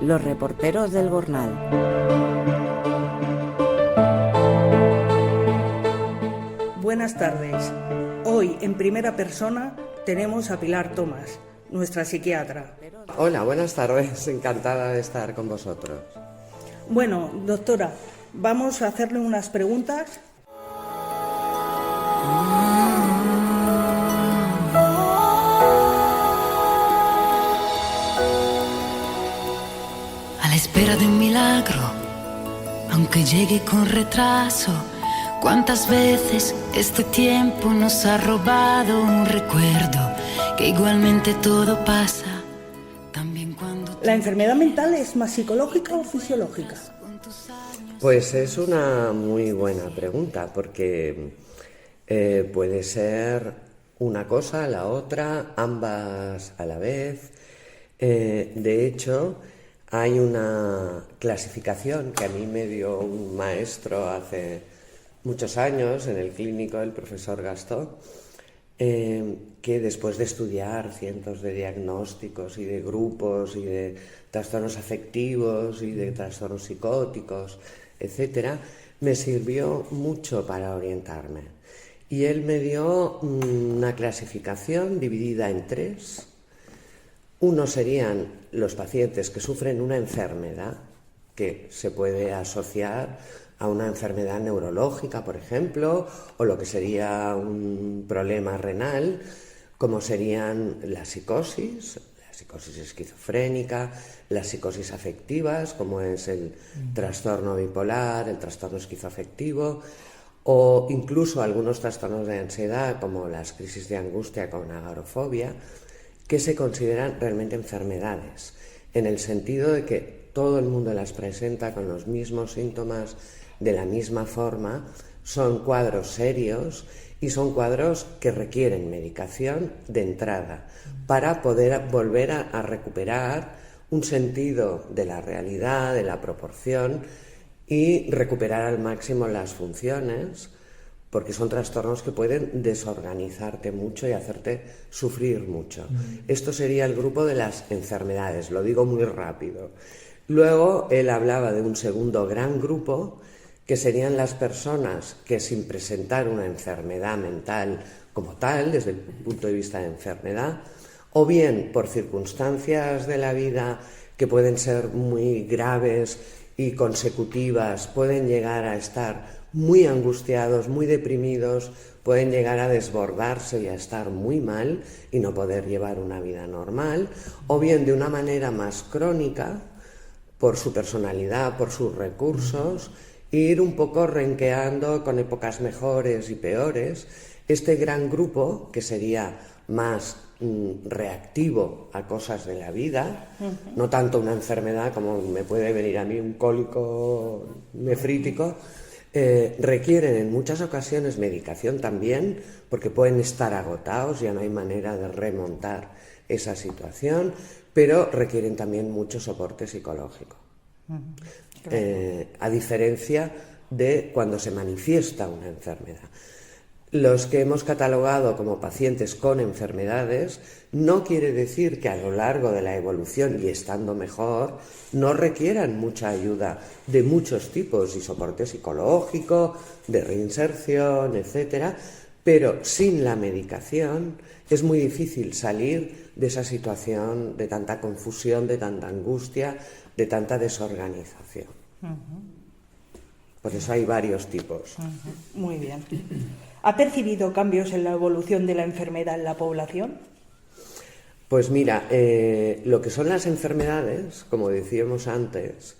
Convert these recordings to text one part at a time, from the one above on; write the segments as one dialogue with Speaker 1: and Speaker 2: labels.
Speaker 1: Los reporteros del Gornal.
Speaker 2: Buenas tardes. Hoy, en primera persona, tenemos a Pilar Tomás, nuestra psiquiatra.
Speaker 3: Hola, buenas tardes. Encantada de estar con vosotros.
Speaker 2: Bueno, doctora, vamos a hacerle unas preguntas.
Speaker 4: A la espera de un milagro, aunque llegue con retraso, ¿cuántas veces este tiempo nos ha robado un recuerdo? Que igualmente todo pasa, también cuando...
Speaker 2: ¿La enfermedad mental es más psicológica o fisiológica?
Speaker 3: Pues es una muy buena pregunta, porque puede ser una cosa, la otra, ambas a la vez. De hecho, hay una clasificación que a mí me dio un maestro hace muchos años en el clínico, el profesor Gastón, que después de estudiar cientos de diagnósticos y de grupos y de trastornos afectivos y de trastornos psicóticos, etcétera, me sirvió mucho para orientarme. Y él me dio una clasificación dividida en tres. Uno serían los pacientes que sufren una enfermedad que se puede asociar a una enfermedad neurológica, por ejemplo, o lo que sería un problema renal, como serían la psicosis esquizofrénica, las psicosis afectivas, como es el trastorno bipolar, el trastorno esquizoafectivo, o incluso algunos trastornos de ansiedad, como las crisis de angustia con agorafobia, que se consideran realmente enfermedades, en el sentido de que todo el mundo las presenta con los mismos síntomas, de la misma forma, son cuadros serios y son cuadros que requieren medicación de entrada para poder volver a recuperar un sentido de la realidad, de la proporción y recuperar al máximo las funciones, porque son trastornos que pueden desorganizarte mucho y hacerte sufrir mucho. Esto sería el grupo de las enfermedades, lo digo muy rápido. Luego él hablaba de un segundo gran grupo, que serían las personas que, sin presentar una enfermedad mental como tal, desde el punto de vista de enfermedad, o bien por circunstancias de la vida que pueden ser muy graves y consecutivas, pueden llegar a estar muy angustiados, muy deprimidos, pueden llegar a desbordarse y a estar muy mal y no poder llevar una vida normal, o bien de una manera más crónica, por su personalidad, por sus recursos, ir un poco renqueando con épocas mejores y peores. Este gran grupo, que sería más reactivo a cosas de la vida, no tanto una enfermedad como me puede venir a mí un cólico nefrítico, requieren en muchas ocasiones medicación también, porque pueden estar agotados, ya no hay manera de remontar esa situación, pero requieren también mucho soporte psicológico. A diferencia de cuando se manifiesta una enfermedad. Los que hemos catalogado como pacientes con enfermedades no quiere decir que a lo largo de la evolución y estando mejor no requieran mucha ayuda de muchos tipos y soporte psicológico, de reinserción, etcétera, pero sin la medicación es muy difícil salir de esa situación de tanta confusión, de tanta angustia, de tanta desorganización. Por eso hay varios tipos.
Speaker 2: Muy bien. ¿Ha percibido cambios en la evolución de la enfermedad en la población?
Speaker 3: Pues mira, lo que son las enfermedades, como decíamos antes,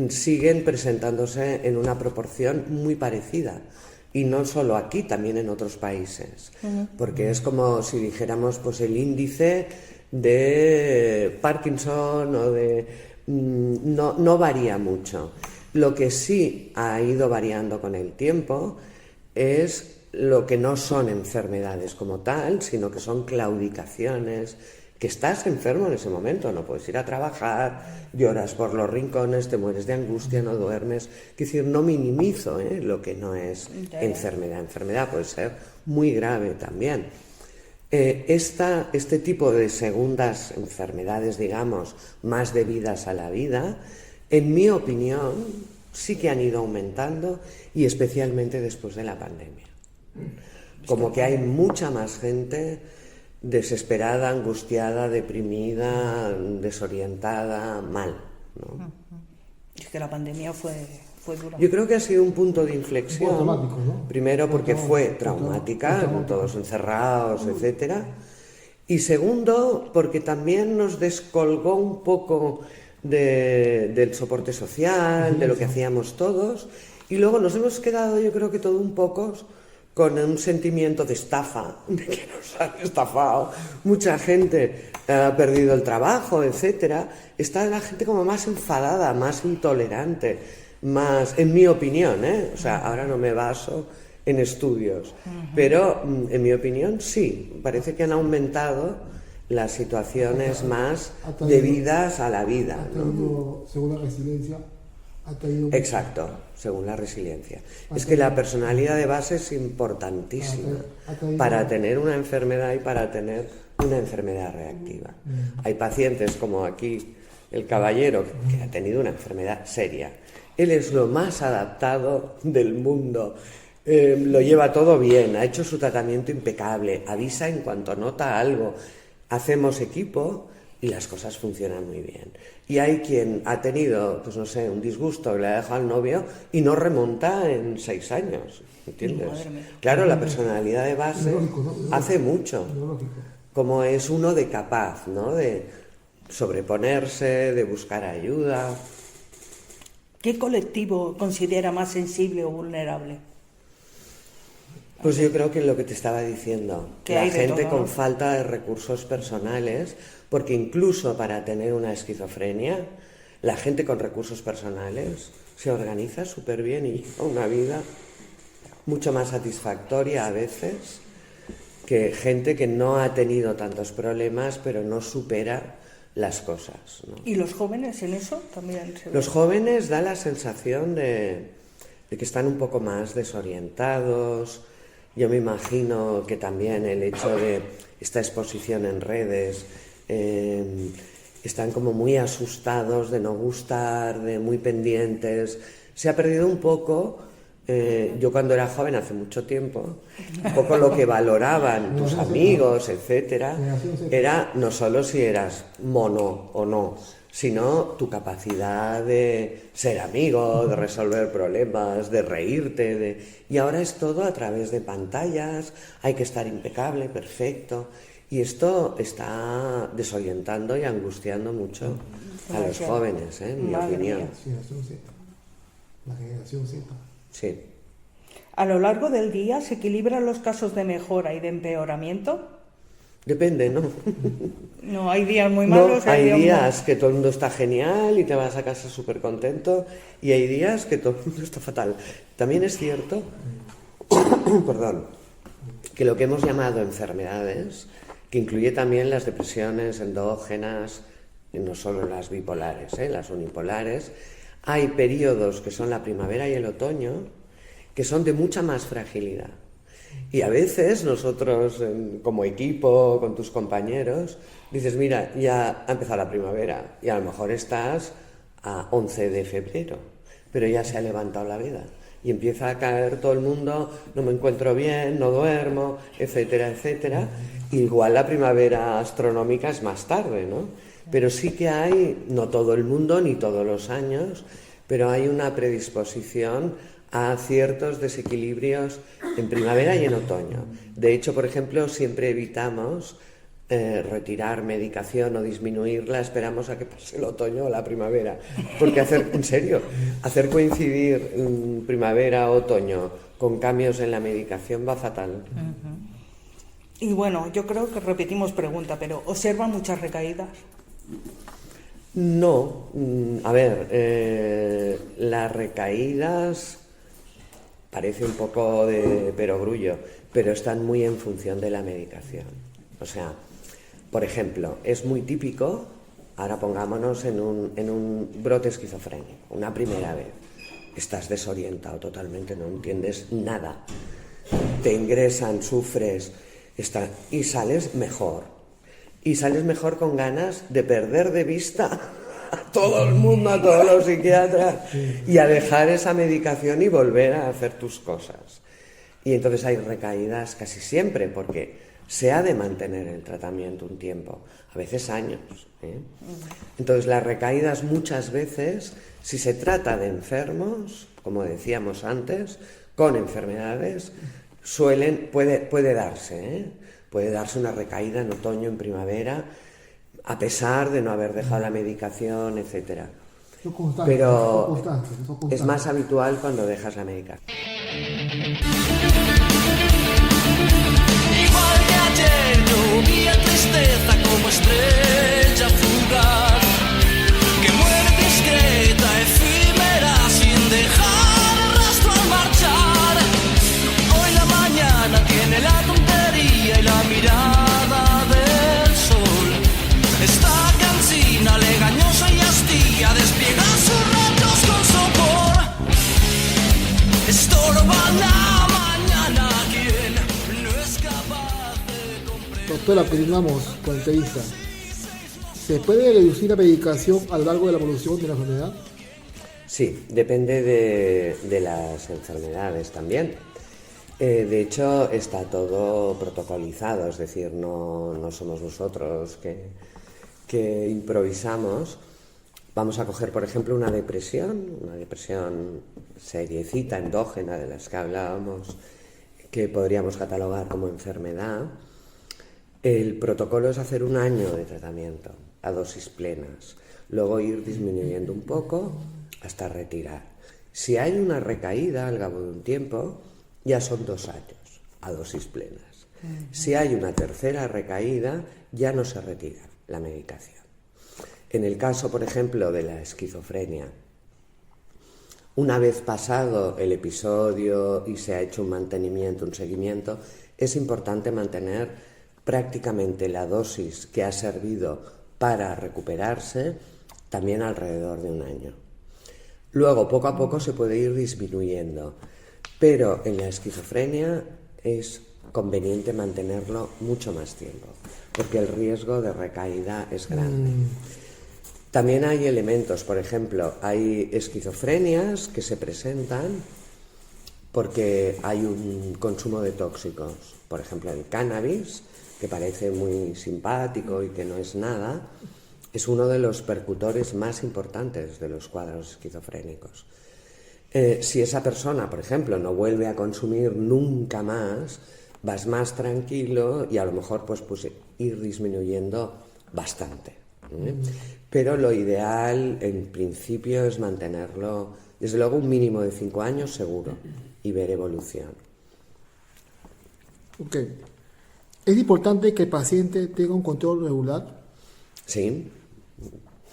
Speaker 3: siguen presentándose en una proporción muy parecida. Y no solo aquí, también en otros países. Porque es como si dijéramos pues el índice de Parkinson o de... No varía mucho. Lo que sí ha ido variando con el tiempo es lo que no son enfermedades como tal, sino que son claudicaciones, que estás enfermo en ese momento, no puedes ir a trabajar, lloras por los rincones, te mueres de angustia, no duermes. Es decir, no minimizo lo que no es enfermedad. Enfermedad puede ser muy grave también. Este tipo de segundas enfermedades, digamos, más debidas a la vida, en mi opinión, sí que han ido aumentando, y especialmente después de la pandemia. Como que hay mucha más gente desesperada, angustiada, deprimida, desorientada, mal, ¿no?
Speaker 2: Es que la pandemia fue dura.
Speaker 3: Yo creo que ha sido un punto de inflexión.
Speaker 5: Traumático, ¿no?
Speaker 3: Primero porque fue traumática, todos encerrados, etcétera. Y segundo, porque también nos descolgó un poco del soporte social, de lo que hacíamos todos. Y luego nos hemos quedado, yo creo que todos un poco, con un sentimiento de estafa, de que nos han estafado. Mucha gente ha perdido el trabajo, etcétera. Está la gente como más enfadada, más intolerante, más, en mi opinión, o sea, ahora no me baso en estudios, pero en mi opinión sí, parece que han aumentado las situaciones más debidas a la vida, ¿no?
Speaker 5: Según la resiliencia,
Speaker 3: Exacto, según la resiliencia. Es que la personalidad de base es importantísima para tener una enfermedad y para tener una enfermedad reactiva. Hay pacientes como aquí el caballero que ha tenido una enfermedad seria. Él es lo más adaptado del mundo, lo lleva todo bien, ha hecho su tratamiento impecable, avisa en cuanto nota algo, hacemos equipo y las cosas funcionan muy bien. Y hay quien ha tenido, pues no sé, un disgusto que le ha dejado al novio y no remonta en 6 años, ¿entiendes? Claro, la personalidad de base hace mucho, como es uno de capaz, ¿no? De sobreponerse, de buscar ayuda.
Speaker 2: ¿Qué colectivo considera más sensible o vulnerable?
Speaker 3: Pues yo creo que lo que te estaba diciendo, la gente con falta de recursos personales, porque incluso para tener una esquizofrenia, la gente con recursos personales se organiza súper bien y lleva una vida mucho más satisfactoria a veces que gente que no ha tenido tantos problemas pero no supera las cosas, ¿no?
Speaker 2: ¿Y los jóvenes en eso también se ve?
Speaker 3: Los jóvenes da la sensación de que están un poco más desorientados. Yo me imagino que también el hecho de esta exposición en redes, están como muy asustados de no gustar, de muy pendientes. Se ha perdido un poco, yo cuando era joven, hace mucho tiempo, un poco lo que valoraban tus amigos, etcétera, era no solo si eras mono o no, sino tu capacidad de ser amigo, de resolver problemas, de reírte, y ahora es todo a través de pantallas, hay que estar impecable, perfecto, y esto está desorientando y angustiando mucho a los jóvenes, en mi opinión.
Speaker 5: La generación Z.
Speaker 3: Sí.
Speaker 2: ¿A lo largo del día se equilibran los casos de mejora y de empeoramiento?
Speaker 3: Depende, ¿no?
Speaker 2: No, hay días muy malos.
Speaker 3: No, hay días que todo el mundo está genial y te vas a casa súper contento, y hay días que todo el mundo está fatal. También es cierto, perdón, que lo que hemos llamado enfermedades, que incluye también las depresiones endógenas, y no solo las bipolares, las unipolares, hay periodos que son la primavera y el otoño que son de mucha más fragilidad. Y a veces nosotros, como equipo, con tus compañeros, dices, mira, ya ha empezado la primavera y a lo mejor estás a 11 de febrero, pero ya se ha levantado la veda y empieza a caer todo el mundo, no me encuentro bien, no duermo, etcétera, etcétera. Igual la primavera astronómica es más tarde, ¿no? Pero sí que hay, no todo el mundo ni todos los años, pero hay una predisposición a ciertos desequilibrios en primavera y en otoño. De hecho, por ejemplo, siempre evitamos retirar medicación o disminuirla, esperamos a que pase el otoño o la primavera, porque en serio, hacer coincidir primavera o otoño con cambios en la medicación va fatal.
Speaker 2: Y bueno, yo creo que repetimos pregunta, pero ¿observa muchas recaídas?
Speaker 3: No, a ver, las recaídas parece un poco de perogrullo, pero están muy en función de la medicación. O sea, por ejemplo, es muy típico, ahora pongámonos en un brote esquizofrénico, una primera vez. Estás desorientado totalmente, no entiendes nada. Te ingresan, sufres, y sales mejor. Y sales mejor con ganas de perder de vista a todo el mundo, a todos los psiquiatras, y a dejar esa medicación y volver a hacer tus cosas. Y entonces hay recaídas casi siempre, porque se ha de mantener el tratamiento un tiempo, a veces años, ¿eh? Entonces las recaídas muchas veces, si se trata de enfermos, como decíamos antes, con enfermedades, puede darse, ¿eh? Puede darse una recaída en otoño, en primavera, a pesar de no haber dejado la medicación, etc. Pero es más habitual cuando dejas la medicación.
Speaker 6: Igual que ayer llovía tristeza como estrella fugaz, que muere discreta, efímera, sin dejar rastro al marchar. Hoy la mañana tiene la tontería y la mirada del sol. Esta cansina, legañosa y hastía, despliega sus rayos con sopor. Estorba la mañana quien no es capaz de comprender.
Speaker 5: Doctora, continuamos con la entrevista. ¿Se puede reducir la medicación a lo largo de la evolución de la enfermedad?
Speaker 3: Sí, depende de las enfermedades también. De hecho, está todo protocolizado, es decir, no somos nosotros que improvisamos. Vamos a coger, por ejemplo, una depresión seriecita, endógena, de las que hablábamos, que podríamos catalogar como enfermedad. El protocolo es hacer 1 año de tratamiento a dosis plenas, luego ir disminuyendo un poco hasta retirar. Si hay una recaída al cabo de un tiempo, ya son 2 años a dosis plenas. Si hay una tercera recaída, ya no se retira la medicación. En el caso, por ejemplo, de la esquizofrenia, una vez pasado el episodio y se ha hecho un mantenimiento, un seguimiento, es importante mantener prácticamente la dosis que ha servido para recuperarse también alrededor de 1 año. Luego, poco a poco se puede ir disminuyendo, pero en la esquizofrenia es conveniente mantenerlo mucho más tiempo, porque el riesgo de recaída es grande. También hay elementos, por ejemplo, hay esquizofrenias que se presentan porque hay un consumo de tóxicos, por ejemplo el cannabis, que parece muy simpático y que no es nada, es uno de los percutores más importantes de los cuadros esquizofrénicos. Si esa persona, por ejemplo, no vuelve a consumir nunca más, vas más tranquilo y a lo mejor pues ir disminuyendo bastante. Pero lo ideal, en principio, es mantenerlo, desde luego, un mínimo de 5 años seguro y ver evolución.
Speaker 5: Ok. ¿Es importante que el paciente tenga un control regular?
Speaker 3: Sí,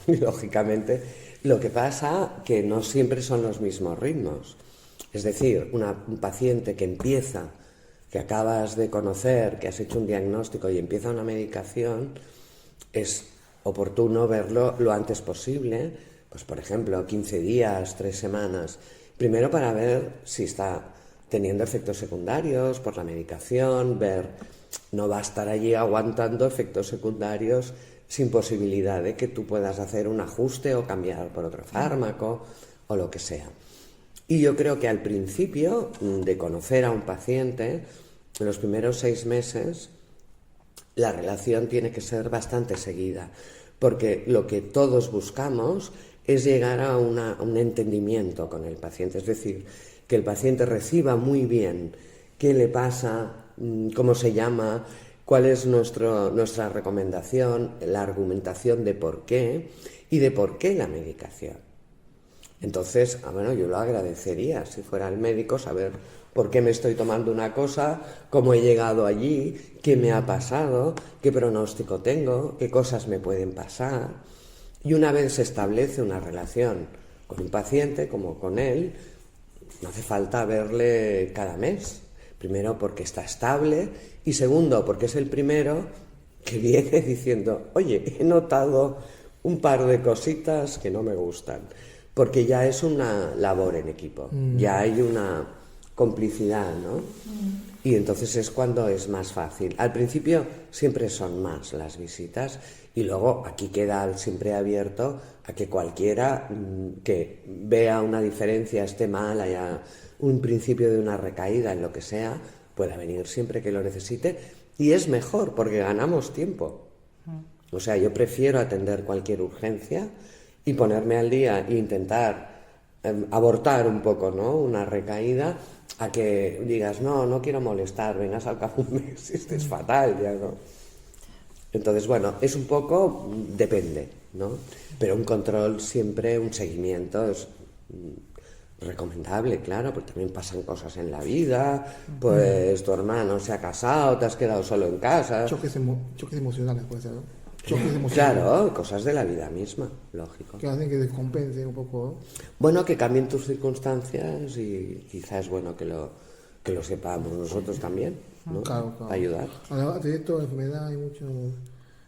Speaker 3: lógicamente. Lo que pasa que no siempre son los mismos ritmos. Es decir, un paciente que empieza, que acabas de conocer, que has hecho un diagnóstico y empieza una medicación, es oportuno verlo lo antes posible, pues por ejemplo 15 días, 3 semanas, primero para ver si está teniendo efectos secundarios por la medicación, no va a estar allí aguantando efectos secundarios sin posibilidad de que tú puedas hacer un ajuste o cambiar por otro fármaco o lo que sea. Y yo creo que al principio de conocer a un paciente, en los primeros 6 meses, la relación tiene que ser bastante seguida, porque lo que todos buscamos es llegar a un entendimiento con el paciente, es decir, que el paciente reciba muy bien qué le pasa, cómo se llama, cuál es nuestra recomendación, la argumentación de por qué y de por qué la medicación. Entonces, yo lo agradecería si fuera el médico saber por qué me estoy tomando una cosa, cómo he llegado allí, qué me ha pasado, qué pronóstico tengo, qué cosas me pueden pasar. Y una vez se establece una relación con un paciente como con él, no hace falta verle cada mes. Primero porque está estable y segundo porque es el primero que viene diciendo, oye, he notado un par de cositas que no me gustan. Porque ya es una labor en equipo, ya hay complicidad, ¿no? Y entonces es cuando es más fácil. Al principio siempre son más las visitas y luego aquí queda siempre abierto a que cualquiera que vea una diferencia, esté mal, haya un principio de una recaída en lo que sea, pueda venir siempre que lo necesite y es mejor porque ganamos tiempo. O sea, yo prefiero atender cualquier urgencia y ponerme al día e intentar abortar un poco, ¿no? Una recaída, a que digas, no quiero molestar, vengas al cabo un mes, este es fatal, ya no. Entonces, bueno, es un poco, depende, ¿no? Pero un control siempre, un seguimiento es recomendable, claro, porque también pasan cosas en la vida, pues tu hermano se ha casado, te has quedado solo en casa.
Speaker 5: Choques emocionales puede ser, ¿no? Choques emocionales.
Speaker 3: Claro, cosas de la vida misma, lógico.
Speaker 5: Que hacen que descompense un poco, ¿no?
Speaker 3: Bueno, que cambien tus circunstancias y quizás es bueno que lo sepamos nosotros también, ¿no?
Speaker 5: Claro.
Speaker 3: Para ayudar.
Speaker 5: Además de esto, la enfermedad hay muchos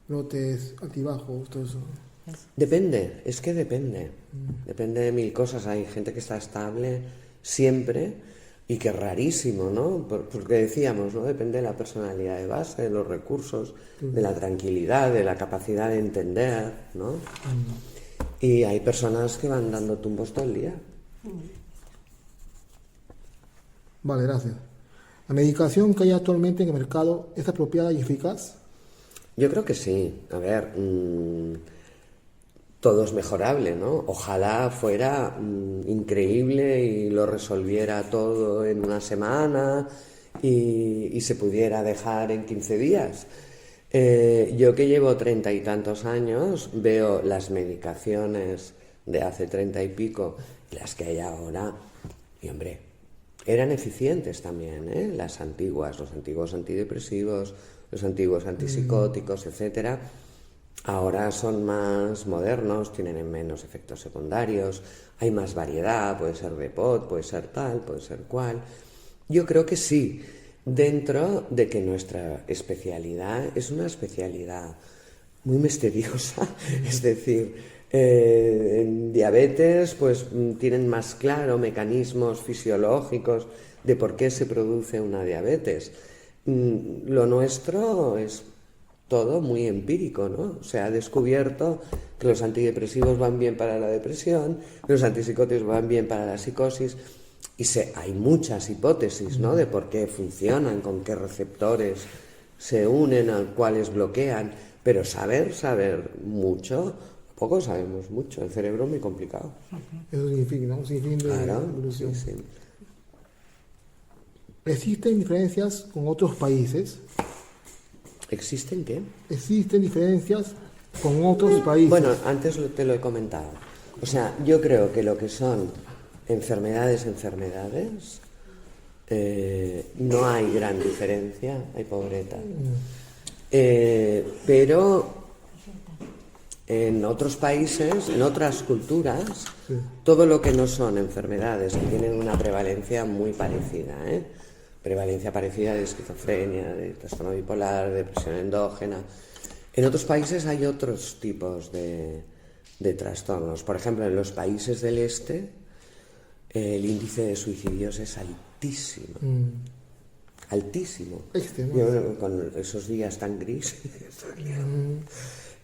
Speaker 5: brotes altibajos, todo eso.
Speaker 3: Depende, es que depende. Depende de mil cosas. Hay gente que está estable siempre y que es rarísimo, ¿no? Porque decíamos, ¿no? Depende de la personalidad de base, de los recursos, de la tranquilidad, de la capacidad de entender, ¿no? Y hay personas que van dando tumbos todo el día.
Speaker 5: Vale, gracias. ¿La medicación que hay actualmente en el mercado es apropiada y eficaz?
Speaker 3: Yo creo que sí. A ver, todo es mejorable, ¿no? Ojalá fuera increíble y lo resolviera todo en una semana y se pudiera dejar en 15 días. Yo que llevo 30 y tantos años veo las medicaciones de hace 30 y pico y las que hay ahora y, hombre, eran eficientes también, ¿eh? Las antiguas, los antiguos antidepresivos, los antiguos antipsicóticos, etcétera. Ahora son más modernos, tienen menos efectos secundarios, hay más variedad, puede ser de pot, puede ser tal, puede ser cual. Yo creo que sí, dentro de que nuestra especialidad es una especialidad muy misteriosa, es decir, en diabetes pues tienen más claro mecanismos fisiológicos de por qué se produce una diabetes. Lo nuestro es todo muy empírico, ¿no? Se ha descubierto que los antidepresivos van bien para la depresión, que los antipsicóticos van bien para la psicosis, y hay muchas hipótesis, ¿no? De por qué funcionan, con qué receptores se unen, a cuáles bloquean, pero saber mucho, poco sabemos mucho, el cerebro es muy complicado.
Speaker 5: Eso significa, ¿no? Un sinfín de evolución.
Speaker 3: Sí.
Speaker 5: ¿Existen diferencias con otros países?
Speaker 3: ¿Existen qué?
Speaker 5: ¿Existen diferencias con otros países?
Speaker 3: Bueno, antes te lo he comentado. O sea, yo creo que lo que son enfermedades, no hay gran diferencia, hay pobreta. Pero en otros países, en otras culturas, todo lo que no son enfermedades que tienen una prevalencia muy parecida, prevalencia parecida de esquizofrenia, de trastorno bipolar, de depresión endógena. En otros países hay otros tipos de trastornos. Por ejemplo, en los países del este, el índice de suicidios es altísimo. Altísimo. Yo, con esos días tan grises.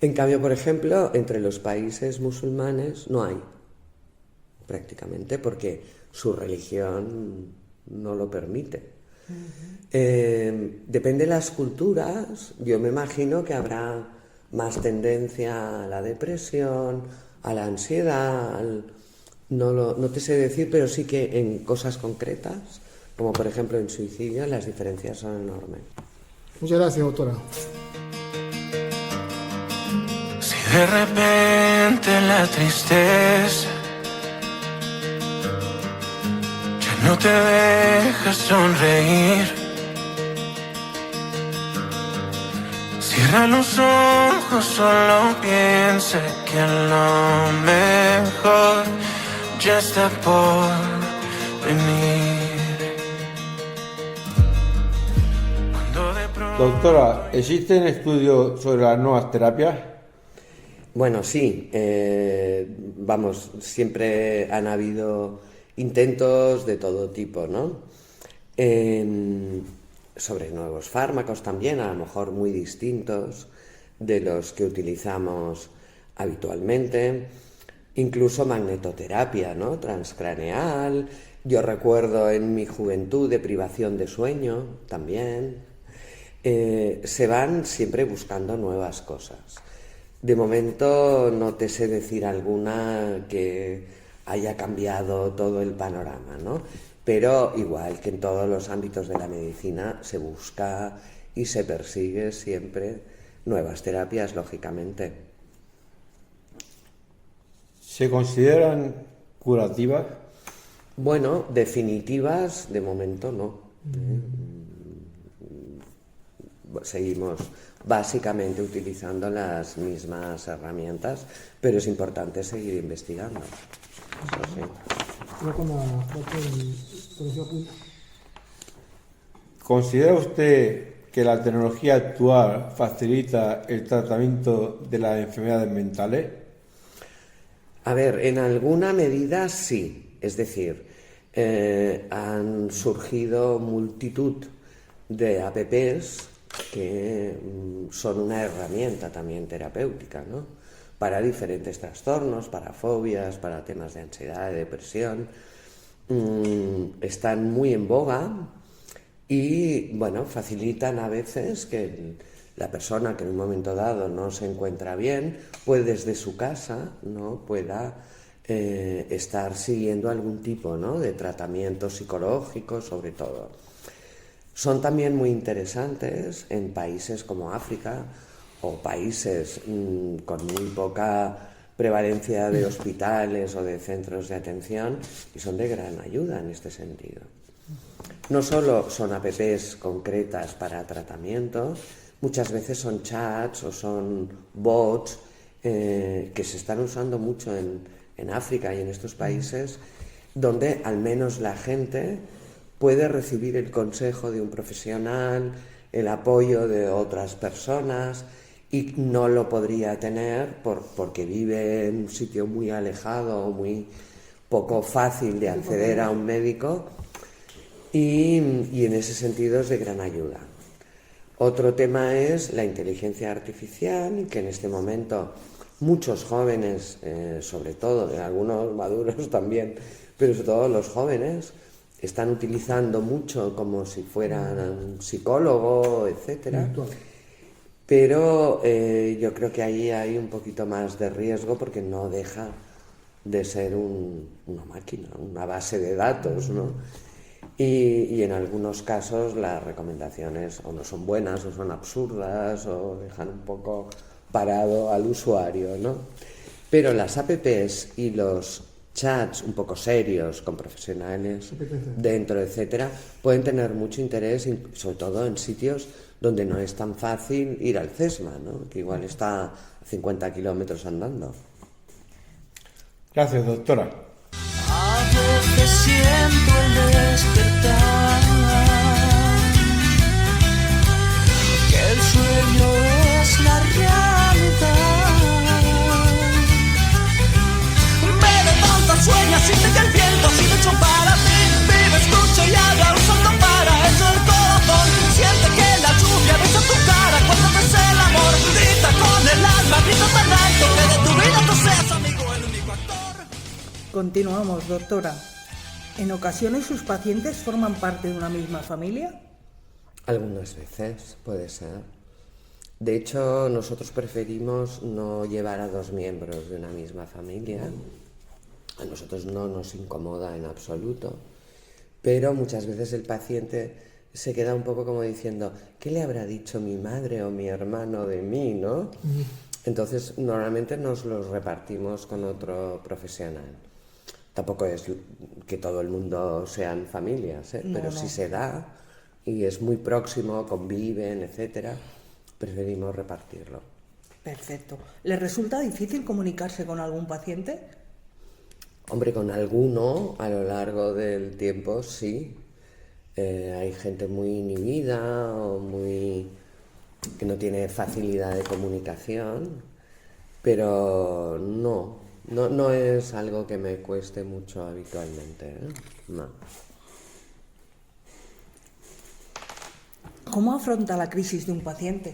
Speaker 3: En cambio, por ejemplo, entre los países musulmanes no hay, prácticamente, porque su religión no lo permite. Depende de las culturas, yo me imagino que habrá más tendencia a la depresión, a la ansiedad, no te sé decir, pero sí que en cosas concretas, como por ejemplo en suicidio, las diferencias son enormes.
Speaker 5: Muchas gracias, doctora.
Speaker 6: Si de repente la tristeza ya no te deja sonreír, cierra los ojos, solo piensa que lo mejor ya está por venir.
Speaker 7: Doctora, ¿existen estudios sobre las nuevas terapias?
Speaker 3: Bueno, sí. Siempre han habido intentos de todo tipo, ¿no? sobre nuevos fármacos también, a lo mejor muy distintos de los que utilizamos habitualmente, incluso magnetoterapia, ¿no? Transcraneal. Yo recuerdo en mi juventud de privación de sueño también. Se van siempre buscando nuevas cosas. De momento no te sé decir alguna que haya cambiado todo el panorama, ¿no? Pero igual que en todos los ámbitos de la medicina se busca y se persigue siempre nuevas terapias, lógicamente.
Speaker 7: ¿Se consideran curativas?
Speaker 3: Bueno, definitivas de momento no. Seguimos básicamente utilizando las mismas herramientas, pero es importante seguir investigando. Eso sí.
Speaker 7: ¿Considera usted que la tecnología actual facilita el tratamiento de las enfermedades mentales?
Speaker 3: A ver, en alguna medida sí. Es decir, han surgido multitud de apps que son una herramienta también terapéutica, ¿no? Para diferentes trastornos, para fobias, para temas de ansiedad, de depresión. Están muy en boga y, bueno, facilitan a veces que la persona que en un momento dado no se encuentra bien, pues desde su casa, ¿no? Pueda estar siguiendo algún tipo, ¿no? De tratamiento psicológico, sobre todo. Son también muy interesantes en países como África o países con muy poca prevalencia de hospitales o de centros de atención, y son de gran ayuda en este sentido. No solo son apps concretas para tratamiento, muchas veces son chats o son bots que se están usando mucho en África y en estos países, donde al menos la gente puede recibir el consejo de un profesional, el apoyo de otras personas, y no lo podría tener porque vive en un sitio muy alejado o muy poco fácil de acceder a un médico, y en ese sentido es de gran ayuda. Otro tema es la inteligencia artificial, que en este momento muchos jóvenes, sobre todo, algunos maduros también, pero sobre todo los jóvenes, están utilizando mucho como si fueran un psicólogo, etcétera. Pero yo creo que ahí hay un poquito más de riesgo, porque no deja de ser una máquina, una base de datos, ¿no? Y en algunos casos las recomendaciones o no son buenas, o son absurdas, o dejan un poco parado al usuario, ¿no? Pero las apps y los chats un poco serios con profesionales dentro, etcétera, pueden tener mucho interés, sobre todo en sitios donde no es tan fácil ir al CESMA, ¿no? Que igual está a 50 kilómetros andando.
Speaker 7: Gracias, doctora.
Speaker 6: A veces siento el despertar, que el sueño es la realidad. Me levantas, sueñas, siente que el viento ha sido hecho para ti. Vive, escucha y haga un salto para eso el corazón. Siente que la lluvia besa tu cara cuando ves el amor. Grita con el alma, grita tan alto que de tu vida tú seas amigo, el único actor.
Speaker 2: Continuamos, doctora. ¿En ocasiones sus pacientes forman parte de una misma familia?
Speaker 3: Algunas veces puede ser. De hecho, nosotros preferimos no llevar a dos miembros de una misma familia. A nosotros no nos incomoda en absoluto, pero muchas veces el paciente se queda un poco como diciendo, ¿qué le habrá dicho mi madre o mi hermano de mí, no? Entonces, normalmente nos los repartimos con otro profesional. Tampoco es que todo el mundo sean familias, pero si se da y es muy próximo, conviven, etcétera, preferimos repartirlo.
Speaker 2: Perfecto. ¿Le resulta difícil comunicarse con algún paciente?
Speaker 3: Hombre, con alguno a lo largo del tiempo sí. Hay gente muy inhibida o que no tiene facilidad de comunicación, pero no es algo que me cueste mucho habitualmente, ¿eh? No.
Speaker 2: ¿cómo afronta la crisis de un paciente?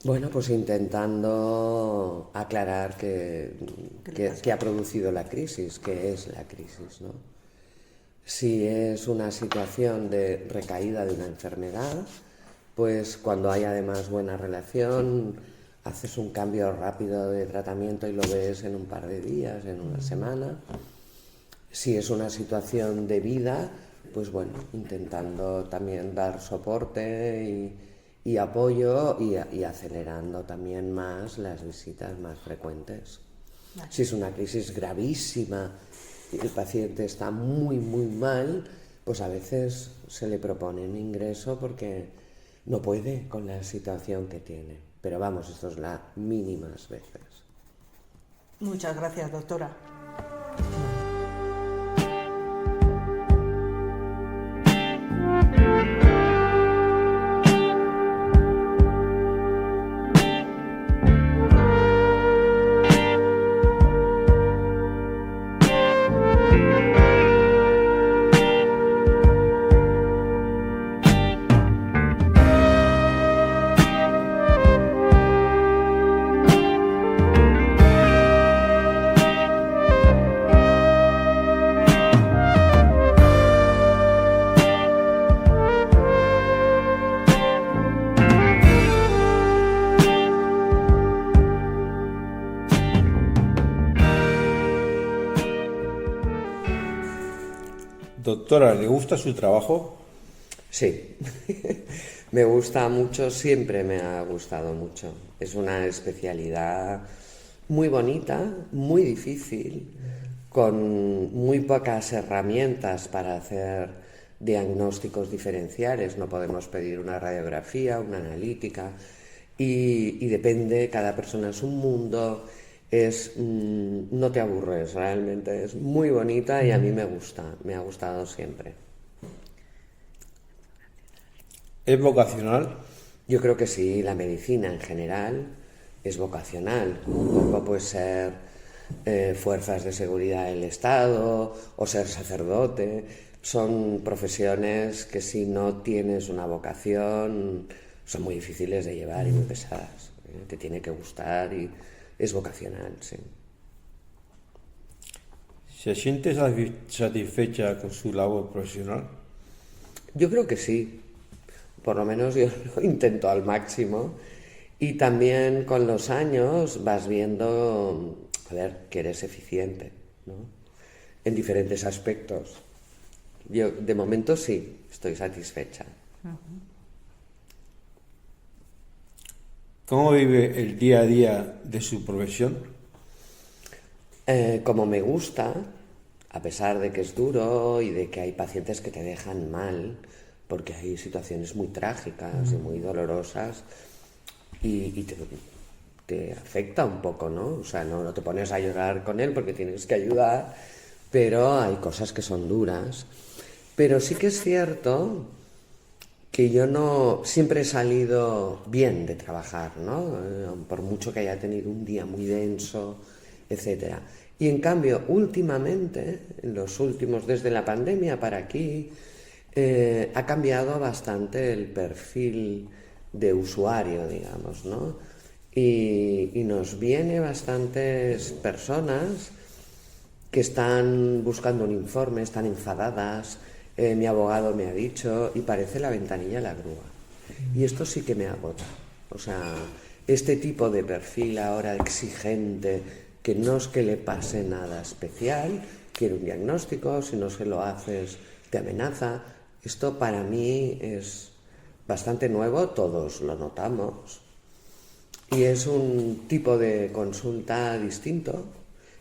Speaker 3: Bueno, pues intentando aclarar qué ha producido la crisis, qué es la crisis, ¿no? Si es una situación de recaída de una enfermedad, pues cuando hay además buena relación, haces un cambio rápido de tratamiento y lo ves en un par de días, en una semana. Si es una situación de vida, pues bueno, intentando también dar soporte y apoyo y acelerando también más las visitas más frecuentes.
Speaker 2: Vale.
Speaker 3: Si es una crisis gravísima y el paciente está muy, muy mal, pues a veces se le propone un ingreso porque no puede con la situación que tiene. Pero vamos, esto es las mínimas veces.
Speaker 2: Muchas gracias, doctora.
Speaker 7: Doctora, ¿le gusta su trabajo?
Speaker 3: Sí, me gusta mucho, siempre me ha gustado mucho. Es una especialidad muy bonita, muy difícil, con muy pocas herramientas para hacer diagnósticos diferenciales. No podemos pedir una radiografía, una analítica, y depende, cada persona es un mundo. No te aburres, realmente es muy bonita y a mí me gusta, me ha gustado siempre.
Speaker 7: ¿Es vocacional?
Speaker 3: Yo creo que sí, la medicina en general es vocacional. Un poco puede ser fuerzas de seguridad del Estado o ser sacerdote. Son profesiones que si no tienes una vocación son muy difíciles de llevar y muy pesadas. Te tiene que gustar y es vocacional, sí.
Speaker 7: ¿Se siente satisfecha con su labor profesional?
Speaker 3: Yo creo que sí. Por lo menos yo lo intento al máximo. Y también con los años vas viendo, que eres eficiente, ¿no? En diferentes aspectos. Yo, de momento, sí, estoy satisfecha.
Speaker 7: ¿Cómo vive el día a día de su profesión?
Speaker 3: Como me gusta, a pesar de que es duro y de que hay pacientes que te dejan mal, porque hay situaciones muy trágicas y muy dolorosas y te afecta un poco, ¿no? O sea, no te pones a llorar con él porque tienes que ayudar, pero hay cosas que son duras. Pero sí que es cierto que yo no siempre he salido bien de trabajar, ¿no? Por mucho que haya tenido un día muy denso, etcétera. Y en cambio, últimamente, en los últimos, desde la pandemia para aquí, ha cambiado bastante el perfil de usuario, digamos, ¿no? Y nos viene bastantes personas que están buscando un informe, están enfadadas. Mi abogado me ha dicho, y parece la ventanilla a la grúa. Y esto sí que me agota. O sea, este tipo de perfil ahora exigente, que no es que le pase nada especial, quiere un diagnóstico, si no se lo haces te amenaza. Esto para mí es bastante nuevo, todos lo notamos. Y es un tipo de consulta distinto,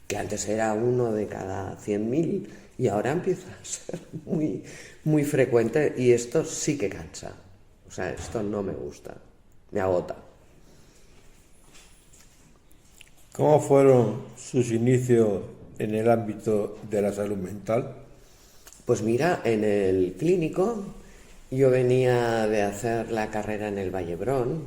Speaker 3: que antes era uno de cada 100.000 y ahora empieza a ser muy, muy frecuente, y esto sí que cansa. O sea, esto no me gusta, me agota.
Speaker 7: ¿Cómo fueron sus inicios en el ámbito de la salud mental?
Speaker 3: Pues mira, en el clínico yo venía de hacer la carrera en el Vallebrón.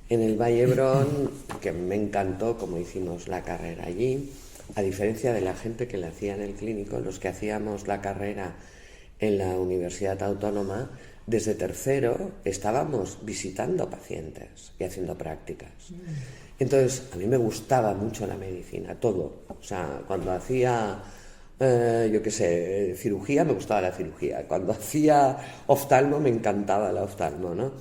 Speaker 3: En el Vallebrón, que me encantó como hicimos la carrera allí, a diferencia de la gente que la hacía en el clínico, los que hacíamos la carrera en la Universidad Autónoma desde tercero estábamos visitando pacientes y haciendo prácticas. Entonces, a mí me gustaba mucho la medicina, todo. O sea, cuando hacía, cirugía, me gustaba la cirugía. Cuando hacía oftalmo, me encantaba la oftalmo, ¿no?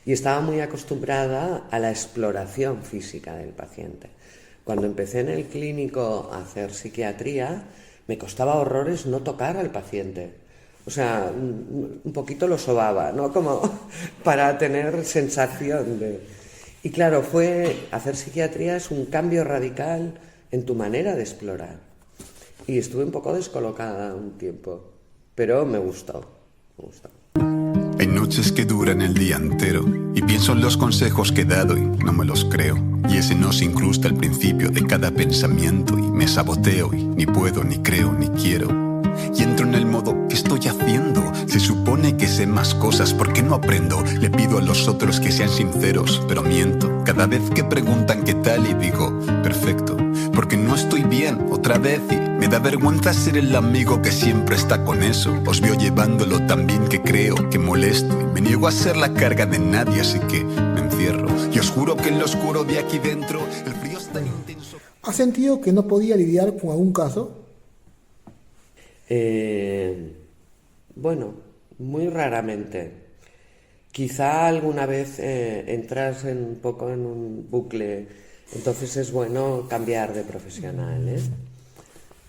Speaker 3: Y estaba muy acostumbrada a la exploración física del paciente. Cuando empecé en el clínico a hacer psiquiatría, me costaba horrores no tocar al paciente. O sea, un poquito lo sobaba, ¿no? Como para tener sensación de... Y claro, hacer psiquiatría es un cambio radical en tu manera de explorar. Y estuve un poco descolocada un tiempo, pero me gustó.
Speaker 8: Hay noches que duran el día entero y pienso en los consejos que he dado y no me los creo. Y ese no se incrusta al principio de cada pensamiento y me saboteo y ni puedo, ni creo, ni quiero. Y entro en el modo, ¿qué estoy haciendo? Se supone que sé más cosas, ¿por qué no aprendo? Le pido a los otros que sean sinceros, pero miento. Cada vez que preguntan qué tal y digo, perfecto. Porque no estoy bien, otra vez, y me da vergüenza ser el amigo que siempre está con eso. Os veo llevándolo tan bien que creo que molesto. Y me niego a ser la carga de nadie, así que me encierro. Y os juro que en lo oscuro de aquí dentro, el frío es tan intenso.
Speaker 5: ¿Has sentido que no podía lidiar con algún caso?
Speaker 3: Bueno, muy raramente. Quizá alguna vez entras un poco en un bucle, entonces es bueno cambiar de profesional, ¿eh?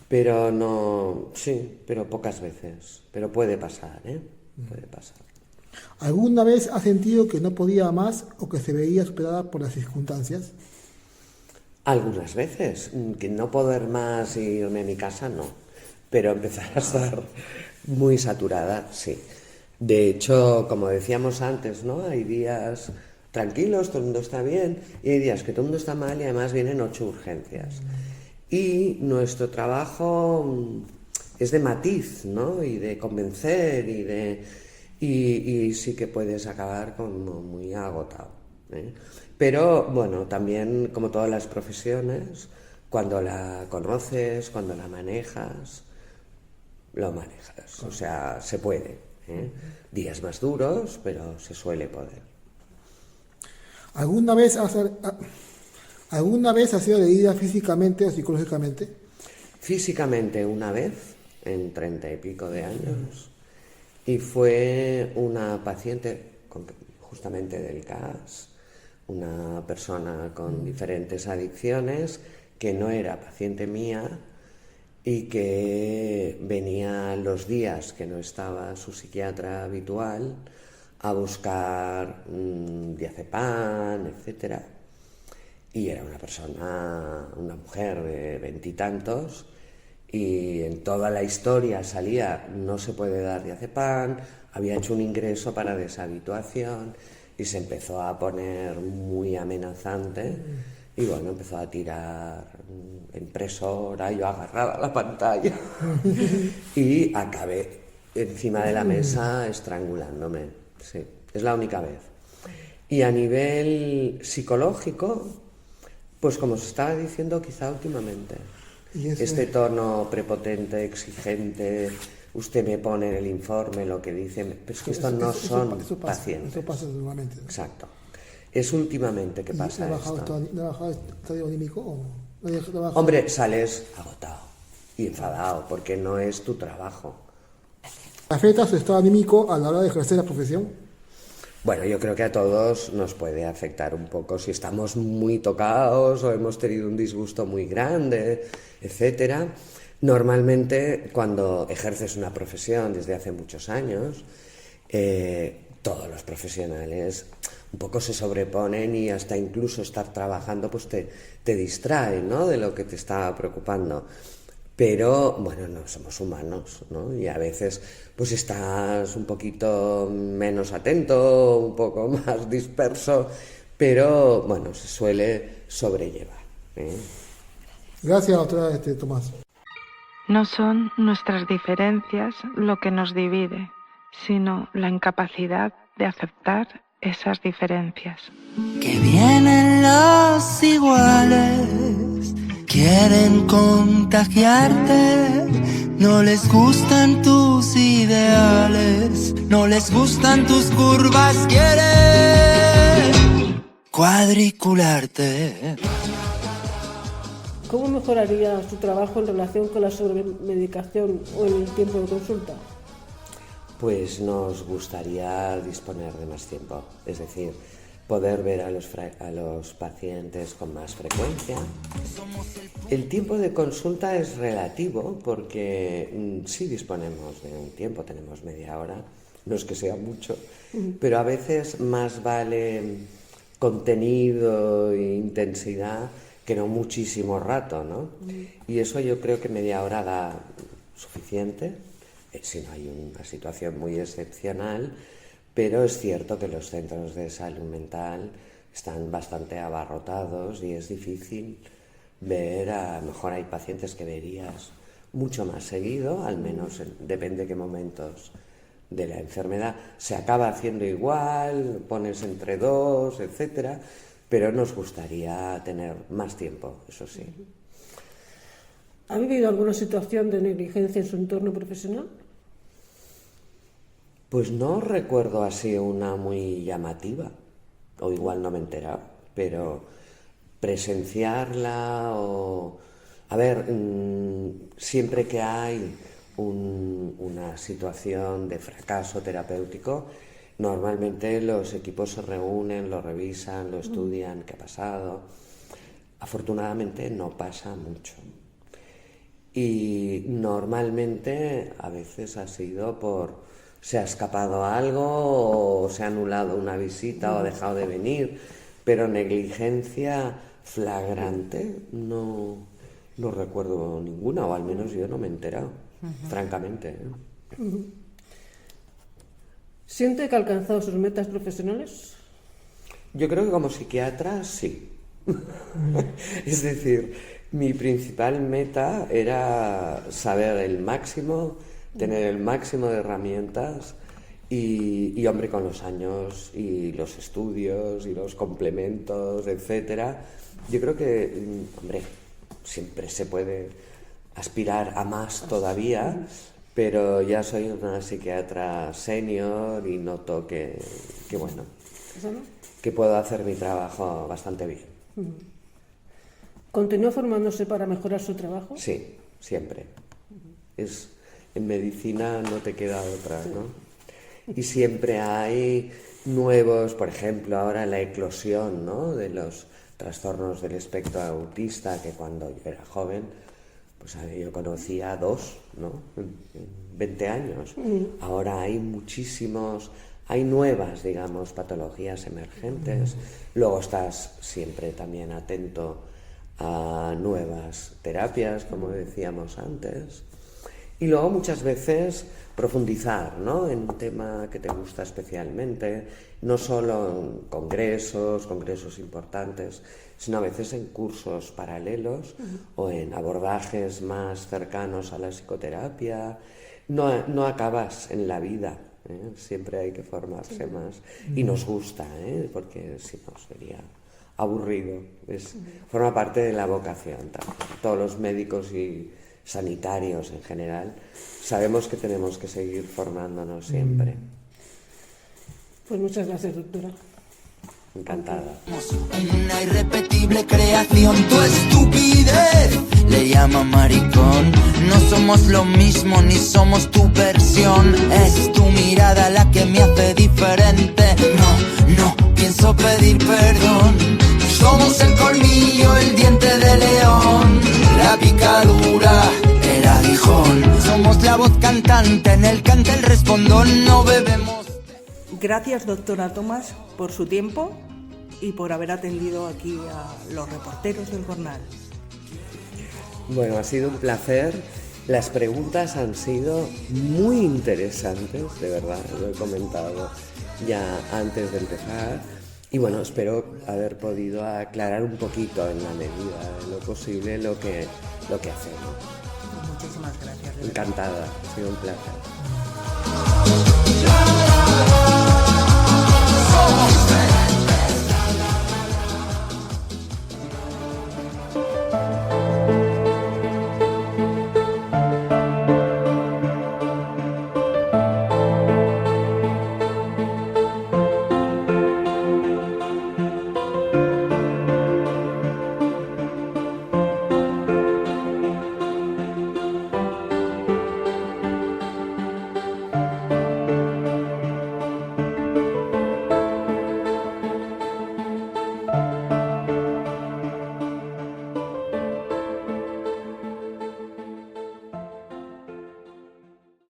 Speaker 3: Pero no, sí, pero pocas veces. Pero puede pasar, ¿eh? Puede pasar.
Speaker 5: ¿Alguna vez has sentido que no podía más o que se veía superada por las circunstancias?
Speaker 3: Algunas veces, que no poder más y irme a mi casa, no. Pero empezar a estar muy saturada, sí. De hecho, como decíamos antes, ¿no? Hay días tranquilos, todo el mundo está bien, y hay días que todo el mundo está mal y además vienen 8 urgencias. Y nuestro trabajo es de matiz, ¿no? Y de convencer y sí que puedes acabar como muy agotado, ¿eh? Pero, bueno, también, como todas las profesiones, cuando la conoces, cuando la manejas, lo manejas. O sea, se puede, ¿eh? Días más duros, pero se suele poder.
Speaker 5: ¿Alguna vez has sido agredida físicamente o psicológicamente?
Speaker 3: Físicamente una vez, en 30 y pico de años, y fue una paciente justamente del CAS, una persona con diferentes adicciones que no era paciente mía y que venía los días que no estaba su psiquiatra habitual a buscar diazepam, etcétera. Y era una mujer de 20 y tantos, y en toda la historia salía, no se puede dar diazepam, había hecho un ingreso para deshabituación y se empezó a poner muy amenazante. Y bueno, empezó a tirar impresora, yo agarraba la pantalla y acabé encima de la mesa estrangulándome. Sí, es la única vez. Y a nivel psicológico, pues como os estaba diciendo quizá últimamente, este tono prepotente, exigente, usted me pone en el informe lo que dice, pero es que estos no son pacientes.
Speaker 5: Eso pasa normalmente, ¿no?
Speaker 3: Exacto. Es últimamente que pasa esto.
Speaker 5: ¿No ha bajado el estado anímico o no ha bajado?
Speaker 3: Hombre, sales agotado y enfadado porque no es tu trabajo.
Speaker 5: ¿Afecta su estado anímico a la hora de ejercer la profesión?
Speaker 3: Bueno, yo creo que a todos nos puede afectar un poco si estamos muy tocados o hemos tenido un disgusto muy grande, etcétera. Normalmente, cuando ejerces una profesión desde hace muchos años, todos los profesionales un poco se sobreponen y hasta incluso estar trabajando pues te distrae, ¿no?, de lo que te está preocupando. Pero, bueno, no somos humanos, ¿no? Y a veces pues estás un poquito menos atento, un poco más disperso, pero, bueno, se suele sobrellevar, ¿eh?
Speaker 5: Gracias, doctora Tomás.
Speaker 9: No son nuestras diferencias lo que nos divide, sino la incapacidad de aceptar esas diferencias.
Speaker 6: Que vienen los iguales, quieren contagiarte No les gustan tus ideales, no les gustan tus curvas, quieren cuadricularte.
Speaker 10: ¿Cómo mejoraría su trabajo en relación con la sobremedicación o el tiempo de consulta?
Speaker 3: Pues nos gustaría disponer de más tiempo, es decir, poder ver a los pacientes con más frecuencia. El tiempo de consulta es relativo porque sí disponemos de un tiempo, tenemos media hora, no es que sea mucho, pero a veces más vale contenido e intensidad que no muchísimo rato, ¿no? Y eso yo creo que media hora da suficiente, si no hay una situación muy excepcional. Pero es cierto que los centros de salud mental están bastante abarrotados y es difícil ver, a lo mejor hay pacientes que verías mucho más seguido, al menos depende de qué momentos de la enfermedad. Se acaba haciendo igual, pones entre dos, etcétera, pero nos gustaría tener más tiempo, eso sí.
Speaker 10: ¿Ha vivido alguna situación de negligencia en su entorno profesional?
Speaker 3: Pues no recuerdo así una muy llamativa, o igual no me he enterado, pero presenciarla o... A ver, siempre que hay una situación de fracaso terapéutico, normalmente los equipos se reúnen, lo revisan, lo estudian, qué ha pasado. Afortunadamente no pasa mucho. Y normalmente a veces ha sido por... se ha escapado algo o se ha anulado una visita o ha dejado de venir, pero negligencia flagrante no recuerdo ninguna, o al menos yo no me he enterado, francamente.
Speaker 10: ¿Siente que ha alcanzado sus metas profesionales?
Speaker 3: Yo creo que como psiquiatra sí. Es decir, mi principal meta era saber el máximo, tener el máximo de herramientas y hombre, con los años y los estudios y los complementos, etcétera, yo creo que, hombre, siempre se puede aspirar a más todavía, pero ya soy una psiquiatra senior y noto que bueno, que puedo hacer mi trabajo bastante bien.
Speaker 10: ¿Continúa formándose para mejorar su trabajo?
Speaker 3: Sí, siempre. En medicina no te queda otra, ¿no? Y siempre hay nuevos, por ejemplo, ahora la eclosión, ¿no?, de los trastornos del espectro autista, que cuando yo era joven, pues yo conocía 2, ¿no?, en 20 años. Ahora hay muchísimos, hay nuevas, digamos, patologías emergentes. Luego estás siempre también atento a nuevas terapias, como decíamos antes. Y luego muchas veces profundizar, ¿no?, en un tema que te gusta especialmente, no solo en congresos importantes, sino a veces en cursos paralelos o en abordajes más cercanos a la psicoterapia. No acabas en la vida, ¿eh? Siempre hay que formarse más. Y nos gusta, porque si no sería aburrido. Forma parte de la vocación también. Todos los médicos y sanitarios en general sabemos que tenemos que seguir formándonos siempre.
Speaker 10: Pues muchas gracias, doctora.
Speaker 3: Encantada.
Speaker 6: Una irrepetible creación, tu estupidez le llama maricón. No somos lo mismo ni somos tu versión. Es tu mirada la que me hace diferente. No pienso pedir perdón. Somos el colmillo, el diente de león, la picadura, el aguijón. Somos la voz cantante, en el cante el respondón, no bebemos.
Speaker 2: Gracias, doctora Tomás, por su tiempo y por haber atendido aquí a los reporteros del jornal.
Speaker 3: Bueno, ha sido un placer. Las preguntas han sido muy interesantes, de verdad, lo he comentado ya antes de empezar. Y bueno, espero haber podido aclarar un poquito, en la medida de lo posible, lo que hacemos.
Speaker 2: Muchísimas gracias.
Speaker 3: Encantada, ha sido un placer.